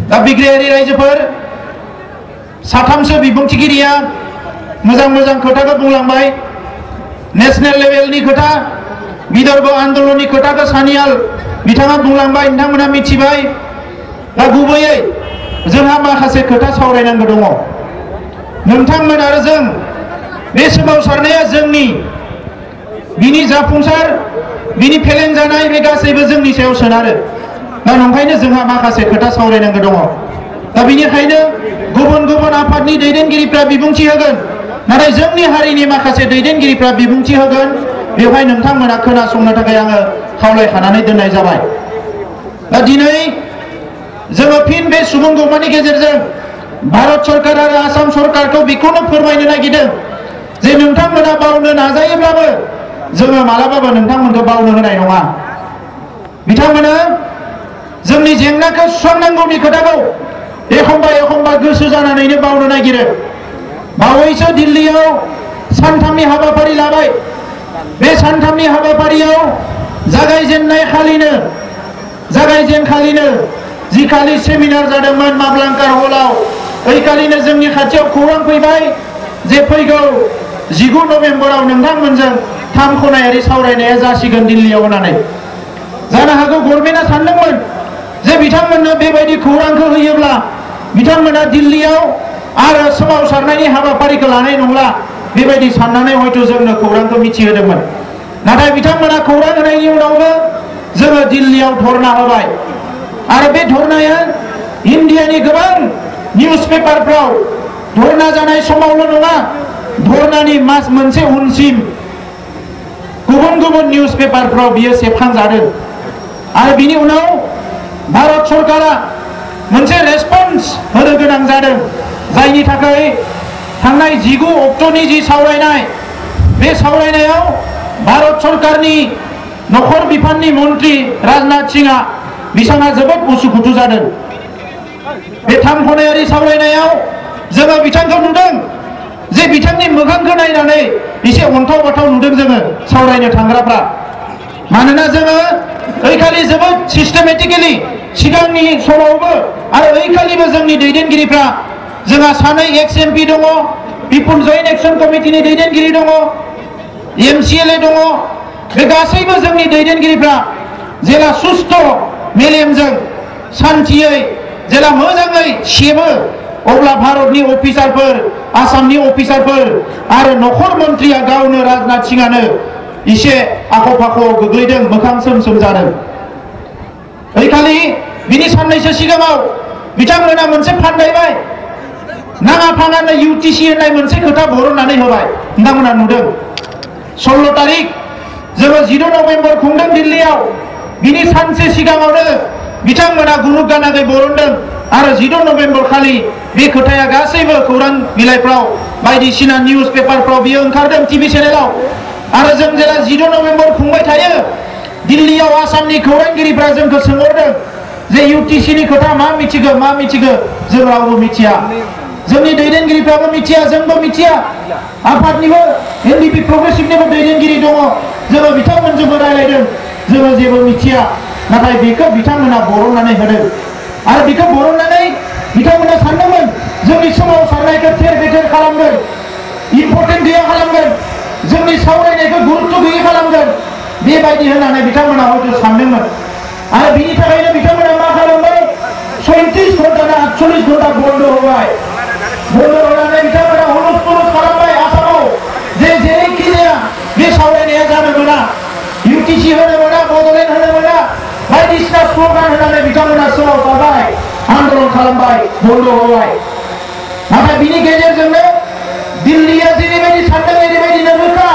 दा बिग्रायारि रायजोफोर साथामसो बिबुंथिगिरिया मोजां मोजां खोथाखौ बुंलांबाय। नेशनेल लेभेलनि खोथा, विदर्भ आन्दोलननि खोथाखौ सानियाल बिथाङा बुंलांबाय, नोंथांमोना मिथिबाय। दा गुबैयै जोंहा माखासे खोथा सावरायनांगौ दङ। नोंथांमोन आरो जों बे सोमावसारनाया जोंनि, बिनि जाफुंसार, बिनि फेलें जानाय बे गासैबो जोंनि सायाव सोनारो। दा नंखायनो जोंहा माखासे खोथा सावरायनांगौ दङ। दा बेनिखायनो गुबुन गुबुन आफादनि दैदेनगिरिफ्रा बिबुंथि होगोन, नाथाय जोंनि हारिनि माखासे दैदेनगिरिफ्रा बिबुंथि होगोन। बेवहाय नोंथांमोना खोनासंनो थाखाय आङो खावलायखानानै दोननाय जाबाय। दा दिनै जोङो फिन बे सुबुं गौमानि गेजेरजों भारत सरकार आरो आसाम सरकारखौ बेखौनो फोरमायनो नागिरदों जे नोंथांमोना बावनो नाजायोब्लाबो जोङो मालाबाबो नोंथांमोनखौ बावनो होनाय नङा। बिथांमोना जोंनि जेंनाखौ सुस्रांनांगौनि खोथाखौ एखम्बा एखम्बा गोसो जानानैनो बावनो नागिरो। बावैसो दिल्लीयाव सानथामनि हाबाफारि लाबाय। बे सानथामनि हाबाफारियाव जागायजेनखालिनो जिखालि सेमिनार जादोंमोन माब्लांकार हलाव, ओइखालिनो जोंनि खाथियाव खौरां फैबाय जे फैगौ 19 नभेम्बराव नोंथांमोनजों 3 खनायारि सावरायनाया जासिगोन दिल्लीयाव होननानै। जानो हागौ गभर्नमेन्टआ सानदोंमोन जे बिथांमोननो बेबायदि खौरांखौ होयोब्ला बिथांमोना दिल्लीयाव आरो सोमावसारनायनि हाबाफारिखौ लानाय नंला, बेबायदि साननानै हयथ' जोंनो खौरांखौ मिथिहोदोंमोन। नाथाय बिथांमोना खौरां होनायनि उनावनो जोङो दिल्लीयाव धरना होबाय। आरो बे धरनाया इन्डियानि गोबां निउज पेपारफ्राव धरना जानाय समावल' नङा, धरनानि मास मोनसे उनसिम गुबुन गुबुन निउज पेपारफ्राव बियो सेबखांजादों। आरो बिनि उनाव भारत सरकारा मोनसे रेसपन्स होनो गोनां जादों, जायनि थाखाय थांनाय 19 अक्ट'नि जि सावरायनाय, बे सावरायनायाव भारत सरकारनि नखर बिफाननि मन्त्रि राजनाथ सिंहआ बिथाङा जोबोद उसुखुथु जादों। बे 3 खनायारि सावरायनायाव जोङो बिथांखौ नुदों जे बिथांनि मोखांखौ नायनानै एसे अन्थाव बाथाव नुदों जोङो सावरायनो थांग्राफ्रा। मानोना जोङो ओइखालि जोबोद सिस्टेमेटिकेलि सिगांनि समावबो आरो ओइखालिबो जोंनि दैदेनगिरिफ्रा, जोंहा 2 एक्स एमपि दङ, पिपुल जयेन्ट एक्सन कमिटिनि दैदेनगिरि दङ, MCLA दङ। बे गासैबो जोंनि दैदेनगिरिफ्रा जेला सुस्थ' मेलेमजों सान्थियै जेला मोजाङै सेबो, अब्ला भारतनि अफिसारफोर, आसामनि अफिसारफोर आरो नखर मन्त्रिया गावनो राजनाथ सिंहआनो एसे आख' फाख'आव गोग्लैदों, मोखां सोम सोम जादों। ओइखालि बिनि साननैसो सिगाङाव बिथांमोना मोनसे फान्दायबाय, नाङा फाङानो UTC होननाय मोनसे खोथा बरननानै होबाय। नोंथांमोना नुदों 16 तारिख जोङो 19 नभेम्बर खुंदों दिल्लीयाव, बिनि सानसे सिगाङावनो बिथांमोना गुनुग गानागै बरनदों। आरो 19 नभेम्बर खालि बे खोथाया गासैबो खौरां बिलाइफ्राव बायदिसिना निउज पेपारफ्राव बियो ओंखारदों, टिभि चेनेलाव। आरो जों जेला 19 नभेम्बर खुंबाय थायो, दिल्लीयाव आसामनि खौरांगिरिफ्रा जोंखौ सोंहरदों जे UTCनि खोथा मा मिथिगौ, जों रावबो मिथिया। जोंनि दैदेनगिरिफ्राबो मिथिया, जोंबो मिथिया। आफादनिबो NDP प्रग्रेसिभनिबो दैदेनगिरि दङ, जोङो बिथांमोनजोंबो रायलायदों, जोङो जेबो मिथिया। नाथाय बेखौ बिथांमोना बरननानै होदों। आरो बेखौ बरननानै बिथांमोना सानदोंमोन जोंनि सोमावसारनायखौ थेर बेथेर खालामगोन, इम्परटेन्ट गैया खालामगोन, जोंनि सावरायनायखौ गुरुत्व गैयै खालामगोन, बेबायदि होननानै बिथांमोना हयथ' सानदोंमोन। आरो बिनि थाखायनो बिथांमोना मा खालामबाय, 37 घन्टा ना 48 घन्टा बन्द होबाय। बन्द होनानै बिथांमोना हुलुस थुलुस खालामबाय आसामाव जे जेरैखि जाया बे सावरायनाया जानो मोना, UTC होनो मोना, बड'लेण्ड होनो मोना, बायदिसिना स्ल'गान होनानै बिथांमोना सोमावसारबाय, आन्दोलन खालामबाय, बन्द होबाय। नाथाय बिनि गेजेरजोंनो दिल्लीया जेरैबायदि सानदों ओरैबायदिनो रोखा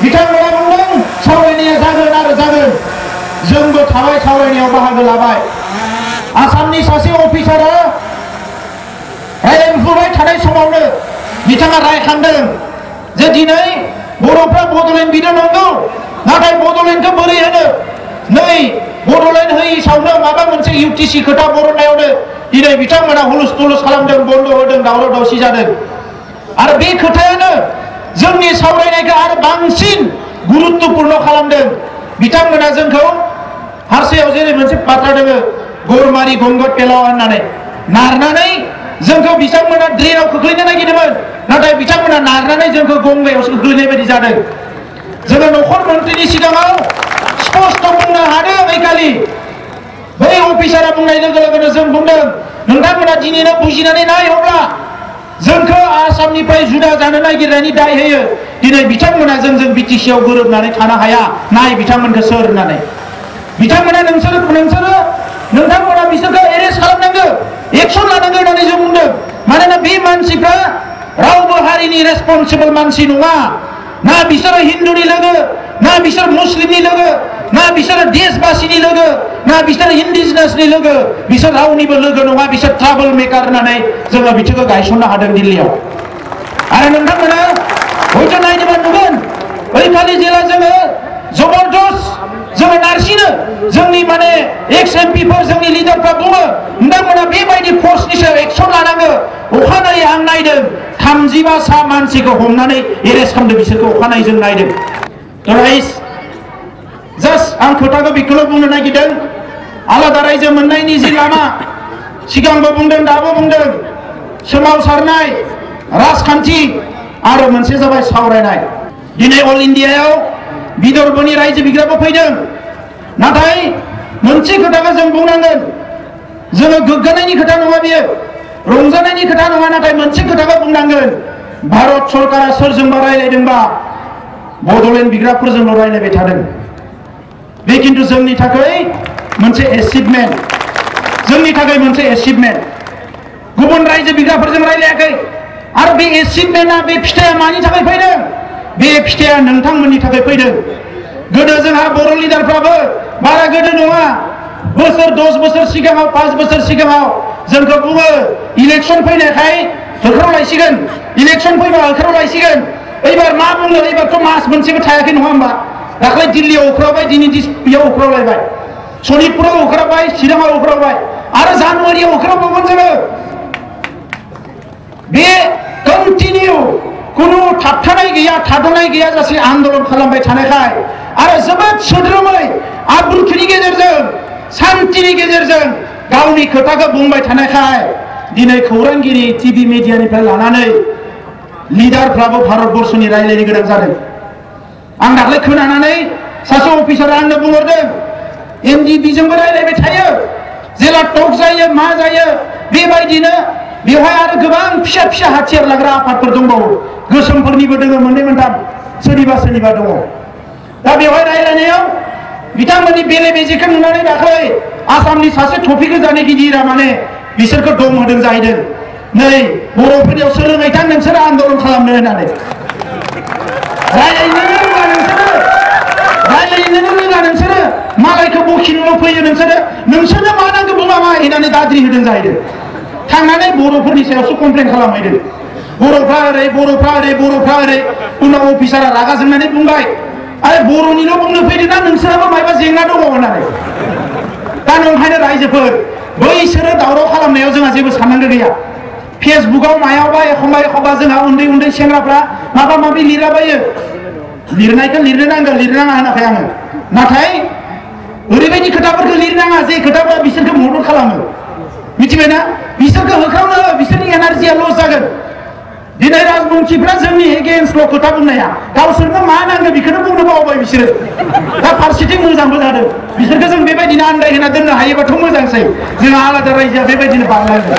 बिथांमोना बुंदों सावरायनाया जागोन आरो जागोन। जोंबो थाबाय, सावरायनायाव बाहागो लाबाय। आसामनि सासे अफिसारा रायज्लायफुबाय थानाय समावनो बिथाङा रायखांदों जे दिनै बर'फ्रा बड'लेण्ड बिनो नंगौ, नाथाय बड'लेण्डखौ बोरै होनो? नै बड'लेण्ड होयै सावनो माबा मोनसे UTC खोथा बरननायावनो दिनै बिथांमोना हुलुस थुलुस खालामदों, बन्द होदों, दावराव दावसि जादों। आरो बे खोथायानो जोंनि सावरायनायखौ आरो बांसिन गुरुत्वपूर्ण खालामदों। बिथांमोना जोंखौ हारसायाव जेरै मोनसे बाथ्रा दङ, गरमारि गंगत पेलावा होननानै, नारनानै जोंखौ बिथांमोना ड्रेनाव खोख्लैनो नागिरदोंमोन नाथाय बिथांमोना नारनानै जोंखौ गंगायावसो खोख्लैनाय बायदि जादों जोङो नखर मन्थ्रिनि सिगाङाव स्पष्ट बुंनो हादों ओइखालि बै अफिसारा बुंनाय लोगो लोगोनो जों बुंदों नोंथांमोना दिनैनो बुजिनानै नाय अब्ला जोंखौ आसामनिफ्राय जुदा जानो नागिरनायनि दाय होयो दिनै बिथांमोना जोंजों बिटिसिआव गोरोबनानै थानो हाया नाय बिथांमोनखौ सोर होननानै बिथांमोना नोंथांमोना बिसोरखौ एरेस्ट खालामनांगौ एक्सन लानांगौ होननानै जों बुंदों मानोना बे मानसिफ्रा रावबो हारिनि रेसपन्सिबल मानसि नङा ना बिसोरो हिन्दुनि लोगो ना बिसोर मुस्लिमनि लोगो ना बिसोरो देशबासिनि लोगो ना बिसोर इन्डिजिनासनि लोगो बिसोर रावनिबो लोगो नङा बिसोर ट्राबल मेकार होननानै जोङो बिसोरखौ गायसननो हादों दिल्लीयाव आरो नोंथांमोना हयथ' नायनोबा नुगोन ओइखालि जेला जोङो जबरदस्त जोङो नारसिनो जोंनि माने एक्स एमपिफोर जोंनि लिडारफ्रा बुङो नोंथांमोना बेबायदि फर्सनि सायाव एक्सन लानांगौ अखानायै आं नायदों 35 मानसिखौ हमनानै एरेस्ट खालामदों बिसोरखौ अखानायै जों नायदों जास्ट आं खोथाखौ बेखौल' बुंनो नागिरदों आलादा रायजो मोननायनि जि लामा सिगांबो बुंदों दाबो बुंदों सोमावसारनाय राजखान्थि आरो मोनसे जाबाय सावरायनाय दिनै अल इन्डियायाव विदर्भनि रायजो बिग्राबो फैदों नाथाय मोनसे खोथाखौ जों बुंनांगोन जोङो गोग्गानायनि खोथा नङा बियो रंजानायनि खोथा नङा नाथाय मोनसे खोथाखौ बुंनांगोन भारत सरकारा सोरजोंबा रायलायदोंबा बड'लेण्ड बिग्राफोरजोंल' रायलायबाय थादों बे खिन्थु जोंनि थाखाय मोनसे एचिभमेन्ट गुबुन रायजो बिग्राफोरजों रायलायाखै आरो बे एचिभमेन्टआ बे फिथाइया मानि थाखाय फैदों बे फिथाइया नोंथांमोननि थाखाय फैदों गोदो जोंहा बर' लिडारफ्राबो बारा गोदो नङा 10 बोसोर सिगाङाव 5 बोसोर सिगाङाव जोंखौ बुङो इलेक्सन फैनायखाय होख्रावलायसिगोन इलेक्सन फैबा होख्रावलायसिगोन एबार मा बुंनो एबारथ' मास मोनसेबो थायाखै नङा होमबा दाख्लै दिल्लीयाव होख्रावबाय दिनै बेयाव होख्रावलायबाय सनितपुराव होख्रावबाय चिराङाव होख्रावबाय आरो जानुवारियाव होख्रावबावगोन जोङो बे कन्टिनिउ कुनु थाबथानाय गैया थाद'नाय गैयाजासे आन्दोलन खालामबाय थानायखाय आरो जोबोद सोद्रोमै आब्रुथिनि गेजेरजों शान्तिनि गेजेरजों गावनि खोथाखौ बुंबाय थानायखाय दिनै खौरांगिरि टिभि मिडियानिफ्राय लानानै लिडारफ्राबो भारतबर्षनि रायलायनो गोनां जादों आं दाख्लै खोनानानै सासे अफिसारा आंनो बुंहरदों एमडिबिजोंबो रायलायबाय थायो जेला टक जायो मा जायो बेबायदिनो बेवहाय आरो गोबां फिसा फिसा हाथियार लाग्रा आफादफोर दंबावो गोसोमफोरनिबो दङ मोननै मोनथाम सोरनिबा दङ दा बेवहाय रायलायनायाव बिथांमोननि बेले बेजेखौ नुनानै दाख्लै आसामनि सासे टपिक गोजानि गिदिरा माने बिसोरखौ दम होदों जाहैदों नै बर'फोरनियाव सोलोंहैथां नोंसोरो आन्दोलन खालामनो होननानै रायलायनोनो रोङा नोंसोरो मालायखौ बखिनोल' फैयो नोंसोरनो मा नांगौ बुङा मा होननानै दाद्रि होदों जाहैदों थांनानै बर'फोरनि सायावसो कमप्लेन खालामहैदों बर'फ्रा ओरै उनाव अफिसारा रागा जोंनानै बुंबाय आरे बर'निल' बुंनो फैदों ना नोंसोराबो माबा जेंना दङ होननानै दा नंखायनो रायजोफोर बैसोरो दावराव खालामनायाव जोंहा जेबो साननांगौ गैया फेसबुकाव मायावबा एखमबा जोंहा उन्दै सेंग्राफ्रा माबा माबि लिरलाबायो लिरनायखौ लिरनो नांगौ लिरनाङा होनाखै आङो नाथाय ओरैबायदि खोथाफोरखौ लिरनाङा जे खोथाफोरा बिसोरखौ मदद खालामो मिथिबायना बिसोरखौ होख्रावनो बिसोरनि एनार्जिया लस जागोन दिनै राजबंशीफ्रा जोंनि एगेन्स्टल' खोथा बुंनाया गावसोरनो मा नांगौ बेखौनो बुंनो बावबाय बिसोरो दा फारसेथिं मोजांबो जादों बिसोरखौ जों बेबायदिनो आन्दायहोना दोननो हायोबाथ' मोजांसै जोंहा आलादा रायजोआ बेबायदिनो बांलांगोन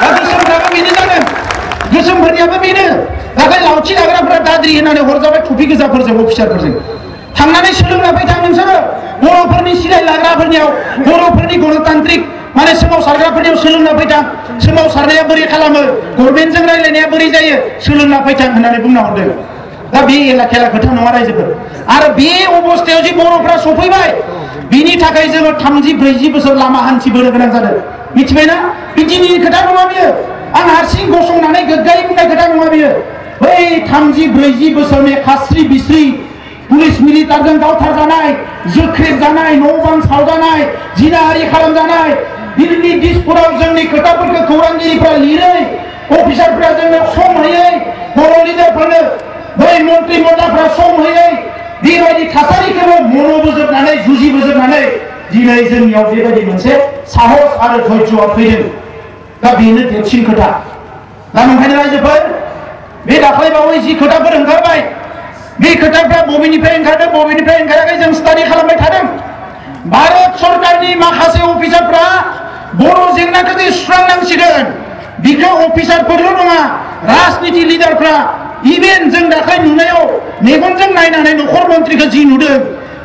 दा गोसोमफ्राबो बेनो जादों गोसोमफोरनियाबो बेनो दाख्लै लावथि लाग्राफोरा दाद्रि होनानै हरजाबाय टफि गोजाफोरजों अफिसारफोरजों थांनानै सोलोंना फैथां नोंसोरो बर'फोरनि सिलाय लाग्राफोरनियाव बर'फोरनि गणतान्त्रिक माने सोमावसारग्राफोरनियाव सोलोंना फैथां सोमावसारनाया बोरै खालामो गभर्नमेन्टजों रायलायनाया बोरै जायो सोलोंना फैथां होननानै बुंना हरदों दा बे एला खेला खोथा नङा रायजोफोर आरो बे अबस्थायाव जे बर'फ्रा सफैबाय बिनि थाखाय जोङो 30-40 बोसोर लामा हान्थिबोनो गोनां जादों मिथिबायना बिदिनि खोथा नङा बियो आं हारसिं गसंनानै गोग्गायै बुंनाय खोथा नङा बियो बै 30-40 बोसोरनि खास्रि बिस्रि पुलिस मिलिटारजों गावथारजानाय जोख्रेब जानाय न' बां सावजानाय जिनाहारि खालामजानाय दिल्ली दिसपुराव जोंनि खोथाफोरखौ खौरांगिरिफ्रा लिरै अफिसारफ्रा जोंनो सम होयै बर' लिडारफोरनो बै मन्त्रि मन्दाफ्रा सम होयै बेबायदि थासारिखौबो मन'बोजोबनानै जुजिबोजोबनानै दिनै जोंनियाव बेबायदि मोनसे साहस आरो धैर्यआ फैदों दा बेनो देरसिन खोथा दा नंखायनो रायजोफोर बे दाख्लैबावै जि खोथाफोर ओंखारबाय बे खोथाफ्रा बबेनिफ्राय ओंखारदों बबेनिफ्राय ओंखाराखै जों स्टाडि खालामबाय थादों भारत सरकारनि माखासे अफिसारफ्रा बर' जेंनाखौ जे सुस्रांनांसिगोन बिखौ अफिसारफोरल' नङा राजनिति लिडारफ्रा इभेन जों दाख्लै नुनायाव मेगनजों नायनानै नखर मन्थ्रिखौ जि नुदों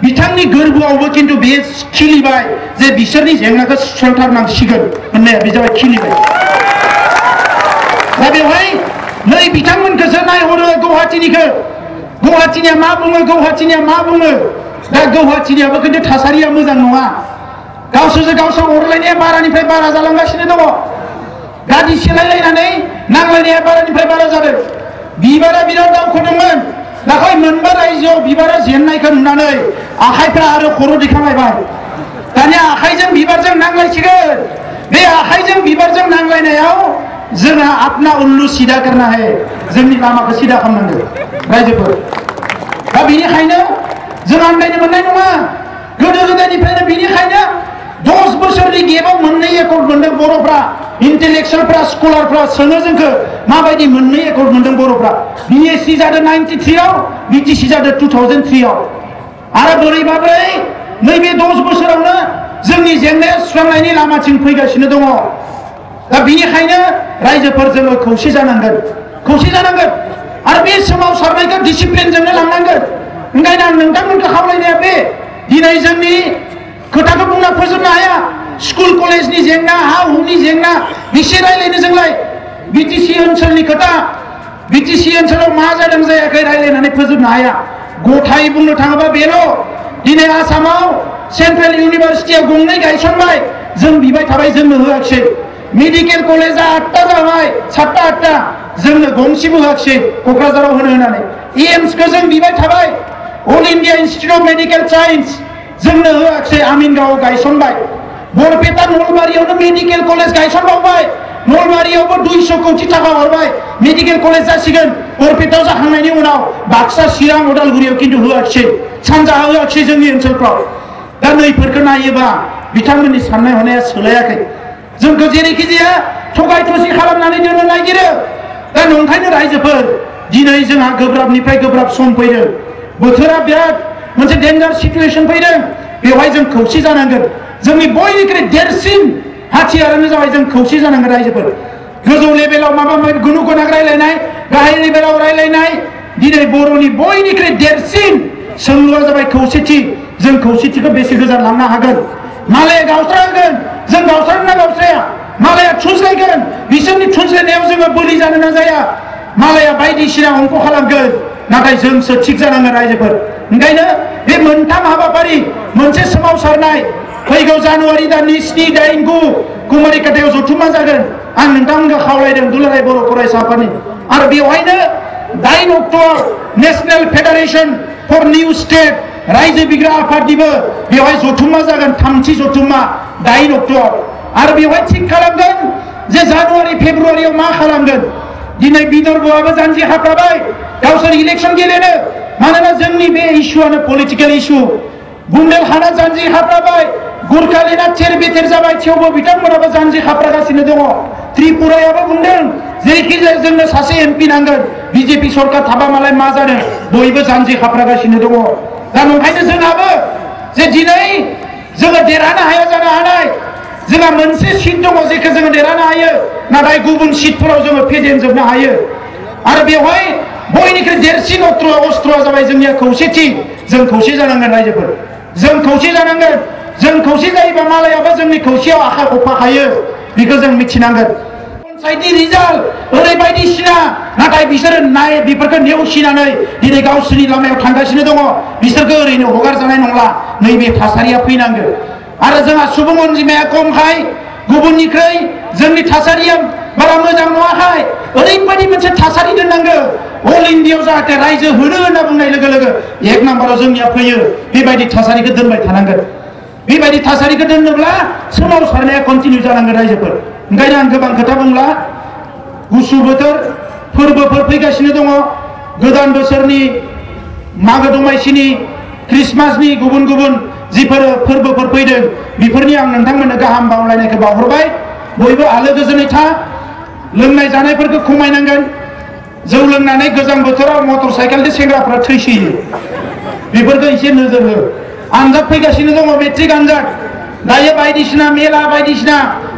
बिथांनि गोरबोआवबो खिन्थु बे खिलिबाय जे बिसोरनि जेंनाखौ सुस्रांथारनांसिगोन होननाया बे जाबाय खिलिबाय दा बेवहाय नै बिथांमोनखौसो नायहरो गुवाहाटीनिया मा बुङो दा गुवाहाटीनियाबो खिन्थु थासारिया मोजां नङा गावसोरजों गावसोर अरलायनाया बारानिफ्राय बारा जालांगासिनो दङ गादि सेलायलायनानै नांलायनाया बारानिफ्राय बारा जादों बिबारा बिराद दावखोदोंमोन दाख्लै मोनबा रायजोआव बिबारा जेननायखौ नुनानै आखाइफ्रा आरो खर' दिखांलायबाय दानिया आखाइजों बिबारजों नांलायसिगोन बे आखाइजों बिबारजों नांलायनायाव जोंहा अपना उल्लू सिदा करना है जोंनि लामाखौ सिदा खालामनांगौ रायजोफोर दा बेनिखायनो जों आन्दायनो मोननाय नङा गोदो गोदायनिफ्रायनो बेनिखायनो 10 बोसोरनि गेबाव मोननै एकर्ड मोनदों बर'फ्रा इन्टेलेक्सुवेलफ्रा स्कलारफ्रा सोङो जोंखौ माबायदि मोननै एकर्ड मोनदों बर'फ्रा बिएससि जादों 93 आव बिटिसि जादों 2003 आव आरो बोरैबाब्रै नैबे 10 बोसोरावनो जोंनि जेंनाया सुस्रांनायनि लामाथिं फैगासिनो दङ दा बेनिखायनो रायजोफोर जोङो खौसे जानांगोन आरो बे सोमावसारनायखौ डिसिप्लिनजोंनो लांनांगोन ओंखायनो आं नोंथांमोनखौ खावलायनाया बे दिनै जोंनि खोथाखौ बुंना फोजोबनो हाया स्कुल कलेजनि जेंना हा हुनि जेंना बेसे रायलायनो जोंलाय बिटिसि ओनसोलनि खोथा बिटिसि ओनसोलाव मा जादों जायाखै रायलायनानै फोजोबनो हाया गथायै बुंनो थाङोबा बेल' दिनै आसामाव सेन्ट्रेल इउनिभारसिटिया गंनै गायसनबाय जों बिबाय थाबाय जोंनो होआखिसै मेडिकेल कलेजा 8टा जाबाय 7टा 8टा जोंनो गंसेबो होआखिसै क'क्राझाराव होनानै एम्सखौ जों बिबाय थाबाय all India institute of medical science जोंनो होआखिसै आमिनगावआव गायसनबाय बरपेटा नलबारियावनो मेडिकेल कलेज गायसनबावबाय नलबारियावबो 200 कोटी थाखा हरबाय मेडिकेल कलेज जासिगोन बरपेटायाव जाखांनायनि उनाव बाक्सा चिरां उदालगुरियाव खिन्थु होआखिसै सानजाहा होआखिसै जोंनि ओनसोलफ्राव दा नैफोरखौ नायोबा बिथांमोननि साननाय हनाया सोलायाखै जोंखौ जेरैखि जाया थगाय थसि खालामनानै दोननो नागिरो दा नंखायनो रायजोफोर दिनै जोंहा गोब्राबनिफ्राय गोब्राब सम फैदों बोथोरा बिराद मोनसे डेन्जार सिचुएशन फैदों बेवहाय जों खौसे जानांगोन जोंनि बयनिख्रुइ देरसिन हाथियारानो जाबाय जों खौसे जानांगोन रायजोफोर गोजौ लेभेलाव माबा माबि गुनु गोनां रायलायनाय गाहाय लेभेलाव रायलायनाय दिनै बर'नि बयनिख्रुइ देरसिन सोंलुआ जाबाय खौसेथि जों खौसेथिखौ बेसे गोजान लांनो हागोन मालाया गावस्रागोन जों गावस्रागोन ना गावस्राया मालाया थुनज्लायगोन बिसोरनि थुनज्लायनायाव जोङो बोलि जानो नाजाया मालाया बायदिसिना अंक खालामगोन नाथाय जोंसो थिग जानांगोन रायजोफोर ओंखायनो बे मोनथाम हाबाफारि मोनसे सोमावसारनाय फैगौ जानुवारि दाननि 7, 8, 9 कुमारिकाटायाव जथुम्मा जागोन आं नोंथांमोनखौ खावलायदों दुलाराय बर' फरायसा आफादनि आरो बेवहायनो 8 अक्ट'आव national federation for new state रायजो बिग्रा आफादनिबो बेवहाय जथुम्मा जागोन 3थि जथुम्मा 8 अक्ट'आव आरो बेवहाय थिग खालामगोन जे जानुवारि फेब्रुवारियाव मा खालामगोन दिनै विदर्भआबो जानजि हाफ्राबाय गावसोर इलेक्शन गेलेनो मानोना जोंनि बे इस्युआनो पलिटिकेल इस्यु बुन्देलखान्डआ जानजि हाफ्राबाय गुरखालेना थेर बेथेर जाबाय थेवबो बिथांमोनाबो जानजि हाफ्रागासिनो दङ त्रिपुरायाबो बुंदों जेखि जाया जोंनो सासे एमपि नांगोन बिजेपि सरकार थाबा मालाय मा जानो बयबो जानजि हाफ्रागासिनो दङ दा नंखायनो जोंहाबो जे दिनै जोङो देरहानो हाया जानो हानाय जोंहा मोनसे सिट दङ जेखौ जोङो देरहानो हायो नाथाय गुबुन सिटफोराव जोङो फेजेनजोबनो हायो आरो बेवहाय बयनिख्रुइ देरसिन अस्त्रआ जाबाय जोंनिया खौसेथि जों खौसे जानांगोन रायजोफोर जों खौसे जानांगोन जों खौसे जायोबा मालायाबो जोंनि खौसेयाव आखाइ खफाखायो बेखौ जों मिथिनांगोन पन्चायतनि रिजाल्ट ओरैबायदिसिना नाथाय बिसोरो बेफोरखौ नेवसिनानै दिनै गावसोरनि लामायाव थांगासिनो दङ बिसोरखौ ओरैनो हगारजानाय नंला नैबे थासारिया फैनांगोन आरो जोंहा सुबुं अनजिमाया खमखाय गुबुननिख्रुइ जोंनि थासारिया बारा मोजां नङाखाय ओरैबायदि मोनसे थासारि दोननांगौ अल इन्डियायाव जाहाथे रायजो होनो होनना बुंनाय लोगो लोगो 1 नाम्बाराव जोंनिया फैयो बेबायदि थासारिखौ दोनबाय थानांगोन बेबायदि थासारिखौ दोननोब्ला सोमावसारनाया कन्टिनिउ जानांगोन रायजोफोर ओंखायनो आं गोबां खोथा बुंला गुसु बोथोर फोरबोफोर फैगासिनो दङ गोदान बोसोरनि मागो दमासिनि क्रिसमासनि गुबुन गुबुन जिफोर फोरबोफोर फैदों बेफोरनि आं नोंथांमोननो गाहाम बावलायनायखौ बावहरबाय बयबो आलो गोजोनै था लोंनाय जानायफोरखौ खमायनांगोन जौ लोंनानै गोजां बोथोराव मटर साइकेलजों सेंग्राफ्रा थैसोयो बेफोरखौ एसे नोजोर हो आनजाद फैगासिनो दङ मेट्रिक आनजाद दायो बायदिसिना मेला बायदिसिना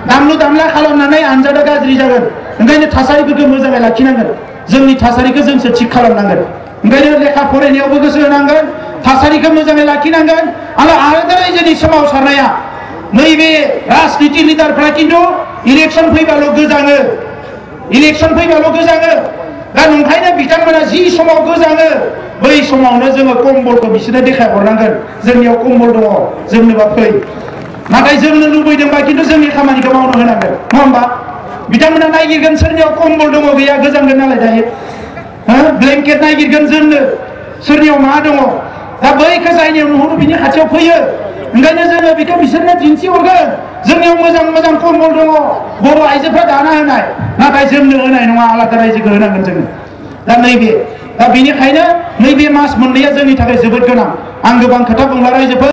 दामलु दामला खालामनानै आनजादा गाज्रि जागोन ओंखायनो थासारिफोरखौ मोजाङै लाखिनांगोन जोंनि थासारिखौ जोंसो थिग खालामनांगोन ओंखायनो लेखा फरायनायावबो गोसो होनांगोन थासारिखौ मोजाङै लाखिनांगोन आरो रायजोनि सोमावसारनाया नैबे राजनिति लिडारफ्रा खिन्थु इलेक्सन फैबाल' गोजाङो इलेक्सन फैबाल' गोजाङो दा नंखायनो बिथांमोना जि समाव गोजाङो बै समावनो जोङो कम्बलखौ बिसोरनो देखायहरनांगोन जोंनियाव कम्बल दङ जोंनोबा फै नाथाय जोंनो लुबैदोंबा खिन्थु जोंनि खामानिखौ मावनो होनांगोन नङा होमबा बिथांमोना नागिरगोन सोरनियाव कम्बल दङ गैया गोजांगोन नालाय दायो ब्लेंकेट नागिरगोन जोंनो सोरनियाव मा दङ दा बैखौ जायनियाव नुहुरो बिनि खाथियाव फैयो ओंखायनो जोङो बेखौ बिसोरनो दिन्थिहरगोन जोंनियाव मोजां मोजां कम्बल दङ बर' आइजोफ्रा दाना होनाय नाथाय जोंनो होनाय नङा आलादा रायजोखौ होनांगोन जोङो दा बेनिखायनो नैबे मास मोननैया जोंनि थाखाय जोबोद गोनां आं गोबां खोथा बुंला रायजोफोर